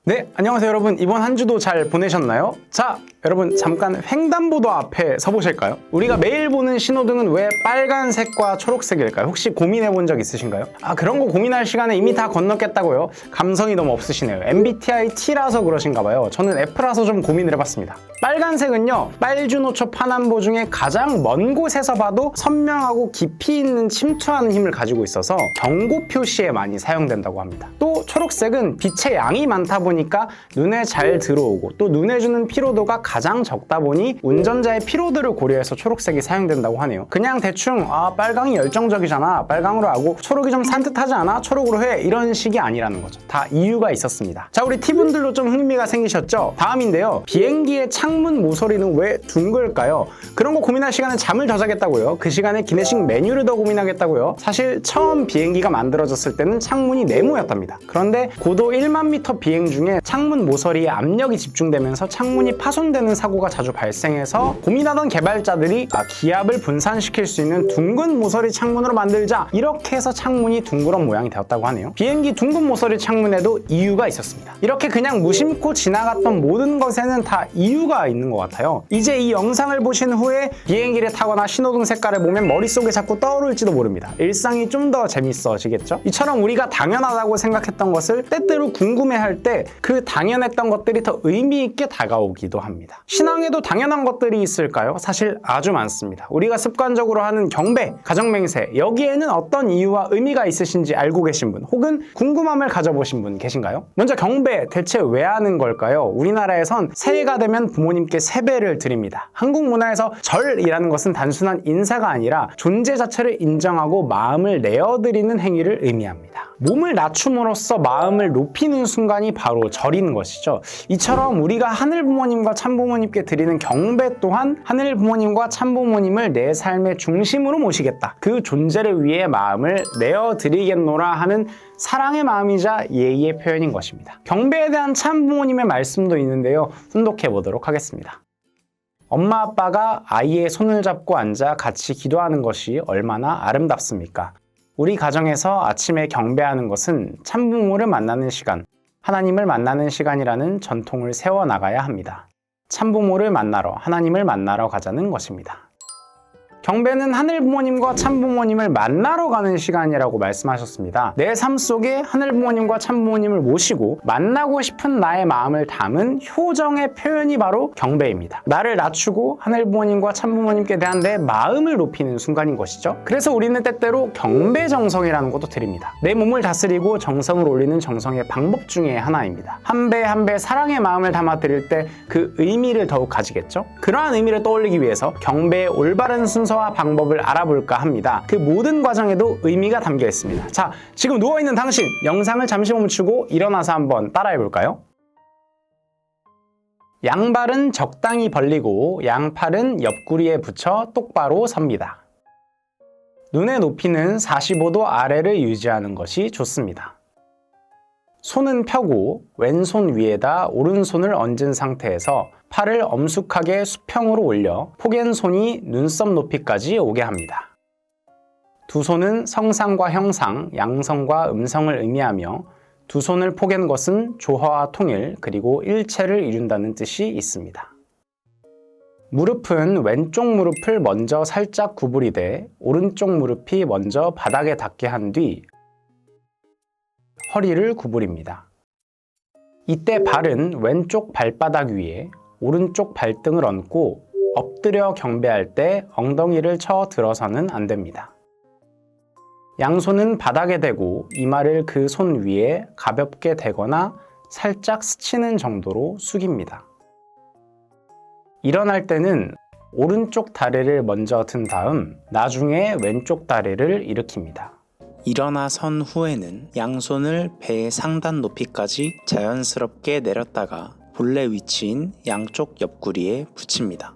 네, 안녕하세요 여러분. 이번 한 주도 잘 보내셨나요? 자, 여러분 잠깐 횡단보도 앞에 서보실까요? 우리가 매일 보는 신호등은 왜 빨간색과 초록색일까요? 혹시 고민해 본 적 있으신가요? 그런 거 고민할 시간에 이미 다 건넜겠다고요? 감성이 너무 없으시네요. MBTI T라서 그러신가 봐요. 저는 F라서 좀 고민을 해봤습니다. 빨간색은요, 빨주노초 파남보 중에 가장 먼 곳에서 봐도 선명하고 깊이 있는 침투하는 힘을 가지고 있어서 경고 표시에 많이 사용된다고 합니다. 또 초록색은 빛의 양이 많다 보니까 눈에 잘 들어오고 또 눈에 주는 피로도가 가장 적다 보니 운전자의 피로도를 고려해서 초록색이 사용된다고 하네요. 그냥 대충 빨강이 열정적이잖아, 빨강으로 하고 초록이 좀 산뜻하지 않아? 초록으로 해, 이런 식이 아니라는 거죠. 다 이유가 있었습니다. 자, 우리 T분들도 좀 흥미가 생기셨죠? 다음인데요, 비행기의 창문 모서리는 왜 둥글까요? 그런 거 고민할 시간에 잠을 더 자겠다고요? 그 시간에 기내식 메뉴를 더 고민하겠다고요? 사실 처음 비행기가 만들어졌을 때는 창문이 네모였답니다. 그런데 고도 1만 미터 비행 중에 창문 모서리에 압력이 집중되면서 창문이 파손되는 사고가 자주 발생해서 고민하던 개발자들이 기압을 분산시킬 수 있는 둥근 모서리 창문으로 만들자, 이렇게 해서 창문이 둥그런 모양이 되었다고 하네요. 비행기 둥근 모서리 창문에도 이유가 있었습니다. 이렇게 그냥 무심코 지나갔던 모든 것에는 다 이유가 있는 것 같아요. 이제 이 영상을 보신 후에 비행기를 타거나 신호등 색깔을 보면 머릿속에 자꾸 떠오를지도 모릅니다. 일상이 좀 더 재밌어지겠죠? 이처럼 우리가 당연하다고 생각했던 것을 때때로 궁금해할 때 그 당연했던 것들이 더 의미 있게 다가오기도 합니다. 신앙에도 당연한 것들이 있을까요? 사실 아주 많습니다. 우리가 습관적으로 하는 경배, 가정맹세, 여기에는 어떤 이유와 의미가 있으신지 알고 계신 분, 혹은 궁금함을 가져보신 분 계신가요? 먼저 경배, 대체 왜 하는 걸까요? 우리나라에선 새해가 되면 부모님께 세배를 드립니다. 한국 문화에서 절이라는 것은 단순한 인사가 아니라 존재 자체를 인정하고 마음을 내어드리는 행위를 의미합니다. 몸을 낮춤으로써 마음을 높이는 순간이 바로 절인 것이죠. 이처럼 우리가 하늘 부모님과 참 부모님께 드리는 경배 또한 하늘 부모님과 참 부모님을 내 삶의 중심으로 모시겠다, 그 존재를 위해 마음을 내어드리겠노라 하는 사랑의 마음이자 예의의 표현인 것입니다. 경배에 대한 참 부모님의 말씀도 있는데요, 훈독해 보도록 하겠습니다. 엄마 아빠가 아이의 손을 잡고 앉아 같이 기도하는 것이 얼마나 아름답습니까? 우리 가정에서 아침에 경배하는 것은 참부모를 만나는 시간, 하나님을 만나는 시간이라는 전통을 세워나가야 합니다. 참부모를 만나러, 하나님을 만나러 가자는 것입니다. 경배는 하늘 부모님과 참 부모님을 만나러 가는 시간이라고 말씀하셨습니다. 내 삶 속에 하늘 부모님과 참 부모님을 모시고 만나고 싶은 나의 마음을 담은 효정의 표현이 바로 경배입니다. 나를 낮추고 하늘 부모님과 참 부모님께 대한 내 마음을 높이는 순간인 것이죠. 그래서 우리는 때때로 경배 정성이라는 것도 드립니다. 내 몸을 다스리고 정성을 올리는 정성의 방법 중에 하나입니다. 한 배 한 배 사랑의 마음을 담아 드릴 때 그 의미를 더욱 가지겠죠. 그러한 의미를 떠올리기 위해서 경배의 올바른 순서와 방법을 알아볼까 합니다. 그 모든 과정에도 의미가 담겨 있습니다. 자, 지금 누워있는 당신, 영상을 잠시 멈추고 일어나서 한번 따라해볼까요? 양발은 적당히 벌리고 양팔은 옆구리에 붙여 똑바로 섭니다. 눈의 높이는 45도 아래를 유지하는 것이 좋습니다. 손은 펴고 왼손 위에다 오른손을 얹은 상태에서 팔을 엄숙하게 수평으로 올려 포갠손이 눈썹 높이까지 오게 합니다. 두 손은 성상과 형상, 양성과 음성을 의미하며 두 손을 포갠 것은 조화와 통일, 그리고 일체를 이룬다는 뜻이 있습니다. 무릎은 왼쪽 무릎을 먼저 살짝 구부리되 오른쪽 무릎이 먼저 바닥에 닿게 한 뒤 허리를 구부립니다. 이때 발은 왼쪽 발바닥 위에 오른쪽 발등을 얹고 엎드려 경배할 때 엉덩이를 쳐 들어서는 안 됩니다. 양손은 바닥에 대고 이마를 그 손 위에 가볍게 대거나 살짝 스치는 정도로 숙입니다. 일어날 때는 오른쪽 다리를 먼저 든 다음 나중에 왼쪽 다리를 일으킵니다. 일어나선 후에는 양손을 배 상단 높이까지 자연스럽게 내렸다가 본래 위치인 양쪽 옆구리에 붙입니다.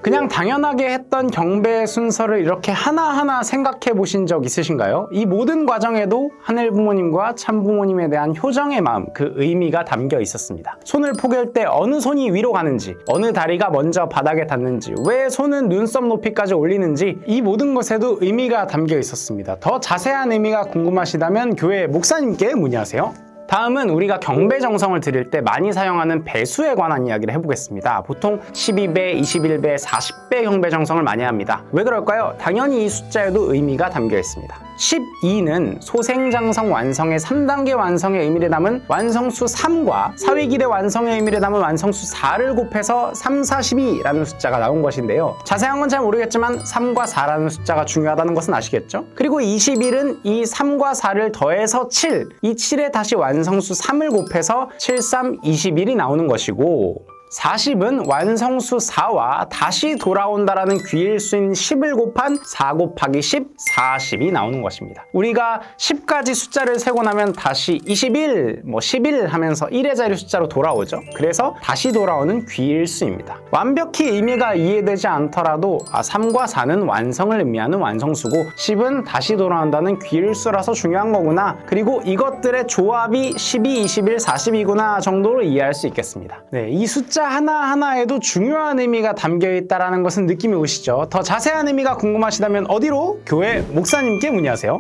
그냥 당연하게 했던 경배의 순서를 이렇게 하나하나 생각해 보신 적 있으신가요? 이 모든 과정에도 하늘 부모님과 참 부모님에 대한 효정의 마음, 그 의미가 담겨 있었습니다. 손을 포갤 때 어느 손이 위로 가는지, 어느 다리가 먼저 바닥에 닿는지, 왜 손은 눈썹 높이까지 올리는지, 이 모든 것에도 의미가 담겨 있었습니다. 더 자세한 의미가 궁금하시다면 교회 목사님께 문의하세요. 다음은 우리가 경배정성을 드릴 때 많이 사용하는 배수에 관한 이야기를 해보겠습니다. 보통 12배, 21배, 40배 경배정성을 많이 합니다. 왜 그럴까요? 당연히 이 숫자에도 의미가 담겨 있습니다. 12는 소생장성 완성의 3단계 완성의 의미를 담은 완성수 3과 사위기대 완성의 의미를 담은 완성수 4를 곱해서 3, 4, 12라는 숫자가 나온 것인데요. 자세한 건 잘 모르겠지만 3과 4라는 숫자가 중요하다는 것은 아시겠죠? 그리고 21은 이 3과 4를 더해서 7, 이 7에 다시 완성수 3을 곱해서 7, 3, 21이 나오는 것이고 40은 완성수 4와 다시 돌아온다라는 귀일수인 10을 곱한 4 곱하기 10, 40이 나오는 것입니다. 우리가 10까지 숫자를 세고 나면 다시 21, 11 하면서 1의 자리 숫자로 돌아오죠. 그래서 다시 돌아오는 귀일수입니다. 완벽히 의미가 이해되지 않더라도 3과 4는 완성을 의미하는 완성수고 10은 다시 돌아온다는 귀일수라서 중요한 거구나. 그리고 이것들의 조합이 12, 21, 40이구나 정도로 이해할 수 있겠습니다. 네, 이 숫자 하나하나에도 중요한 의미가 담겨 있다는 것은 느낌이 오시죠? 더 자세한 의미가 궁금하시다면 어디로? 교회 목사님께 문의하세요.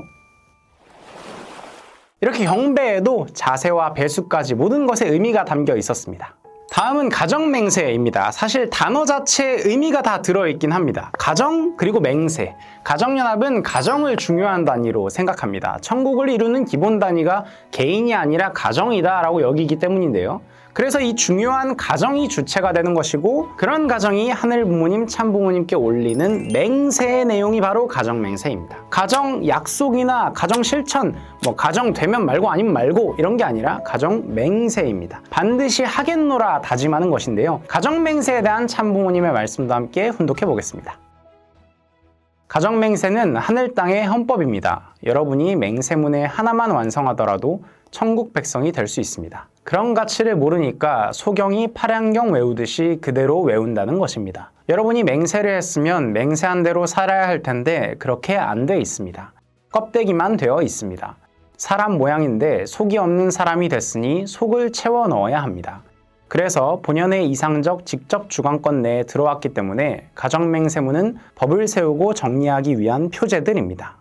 이렇게 경배에도 자세와 배수까지 모든 것에 의미가 담겨 있었습니다. 다음은 가정맹세입니다. 사실 단어 자체에 의미가 다 들어있긴 합니다. 가정 그리고 맹세. 가정연합은 가정을 중요한 단위로 생각합니다. 천국을 이루는 기본 단위가 개인이 아니라 가정이다 라고 여기기 때문인데요. 그래서 이 중요한 가정이 주체가 되는 것이고 그런 가정이 하늘 부모님, 참 부모님께 올리는 맹세의 내용이 바로 가정 맹세입니다. 가정 약속이나 가정 실천, 가정 되면 말고 아니면 말고 이런 게 아니라 가정 맹세입니다. 반드시 하겠노라 다짐하는 것인데요. 가정 맹세에 대한 참 부모님의 말씀도 함께 훈독해 보겠습니다. 가정 맹세는 하늘 땅의 헌법입니다. 여러분이 맹세문에 하나만 완성하더라도 천국 백성이 될 수 있습니다. 그런 가치를 모르니까 소경이 팔양경 외우듯이 그대로 외운다는 것입니다. 여러분이 맹세를 했으면 맹세한 대로 살아야 할 텐데 그렇게 안 돼 있습니다. 껍데기만 되어 있습니다. 사람 모양인데 속이 없는 사람이 됐으니 속을 채워 넣어야 합니다. 그래서 본연의 이상적 직접 주관권 내에 들어왔기 때문에 가정맹세문은 법을 세우고 정리하기 위한 표제들입니다.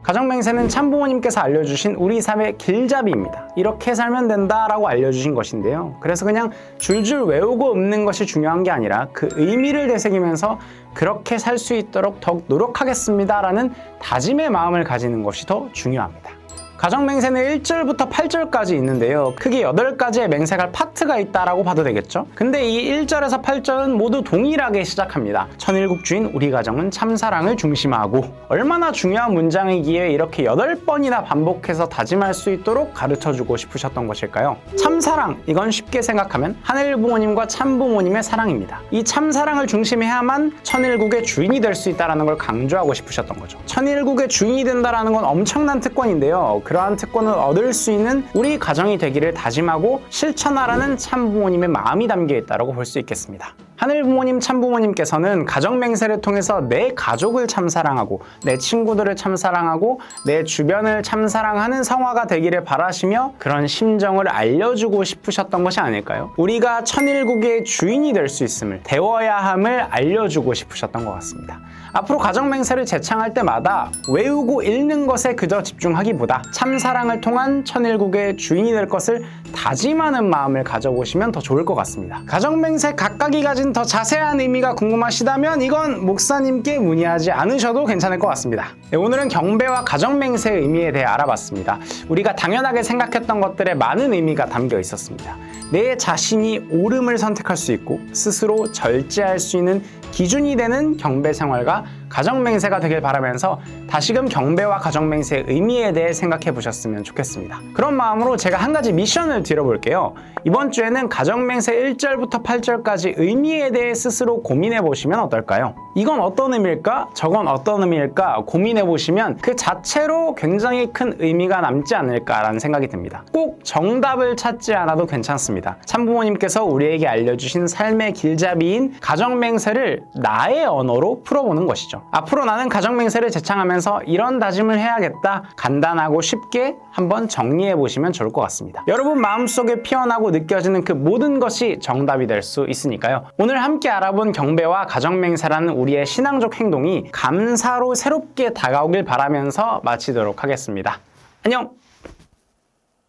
가정맹세는 참부모님께서 알려주신 우리 삶의 길잡이입니다. 이렇게 살면 된다라고 알려주신 것인데요. 그래서 그냥 줄줄 외우고 읊는 것이 중요한 게 아니라 그 의미를 되새기면서 그렇게 살 수 있도록 더욱 노력하겠습니다라는 다짐의 마음을 가지는 것이 더 중요합니다. 가정맹세는 1절부터 8절까지 있는데요. 크게 8가지의 맹세갈 파트가 있다라고 봐도 되겠죠? 근데 이 1절에서 8절은 모두 동일하게 시작합니다. 천일국 주인 우리 가정은 참사랑을 중심하고 얼마나 중요한 문장이기에 이렇게 8번이나 반복해서 다짐할 수 있도록 가르쳐주고 싶으셨던 것일까요? 참사랑, 이건 쉽게 생각하면 하늘 부모님과 참 부모님의 사랑입니다. 이 참사랑을 중심해야만 천일국의 주인이 될 수 있다는 걸 강조하고 싶으셨던 거죠. 천일국의 주인이 된다는 건 엄청난 특권인데요. 그러한 특권을 얻을 수 있는 우리 가정이 되기를 다짐하고 실천하라는 참부모님의 마음이 담겨 있다고 볼 수 있겠습니다. 하늘 부모님, 참 부모님께서는 가정 맹세를 통해서 내 가족을 참 사랑하고 내 친구들을 참 사랑하고 내 주변을 참 사랑하는 성화가 되기를 바라시며 그런 심정을 알려주고 싶으셨던 것이 아닐까요? 우리가 천일국의 주인이 될 수 있음을, 되어야 함을 알려주고 싶으셨던 것 같습니다. 앞으로 가정 맹세를 제창할 때마다 외우고 읽는 것에 그저 집중하기보다 참사랑을 통한 천일국의 주인이 될 것을 다짐하는 마음을 가져보시면 더 좋을 것 같습니다. 가정 맹세 각각이 가진 더 자세한 의미가 궁금하시다면 이건 목사님께 문의하지 않으셔도 괜찮을 것 같습니다. 네, 오늘은 경배와 가정 맹세의 의미에 대해 알아봤습니다. 우리가 당연하게 생각했던 것들에 많은 의미가 담겨 있었습니다. 내 자신이 옳음을 선택할 수 있고 스스로 절제할 수 있는 기준이 되는 경배 생활과 가정맹세가 되길 바라면서 다시금 경배와 가정맹세의 의미에 대해 생각해 보셨으면 좋겠습니다. 그런 마음으로 제가 한 가지 미션을 드려볼게요. 이번 주에는 가정맹세 1절부터 8절까지 의미에 대해 스스로 고민해 보시면 어떨까요? 이건 어떤 의미일까? 저건 어떤 의미일까? 고민해 보시면 그 자체로 굉장히 큰 의미가 남지 않을까라는 생각이 듭니다. 꼭 정답을 찾지 않아도 괜찮습니다. 참부모님께서 우리에게 알려주신 삶의 길잡이인 가정맹세를 나의 언어로 풀어보는 것이죠. 앞으로 나는 가정맹세를 제창하면서 이런 다짐을 해야겠다, 간단하고 쉽게 한번 정리해 보시면 좋을 것 같습니다. 여러분 마음속에 피어나고 느껴지는 그 모든 것이 정답이 될 수 있으니까요. 오늘 함께 알아본 경배와 가정맹세라는 우리의 신앙적 행동이 감사로 새롭게 다가오길 바라면서 마치도록 하겠습니다. 안녕!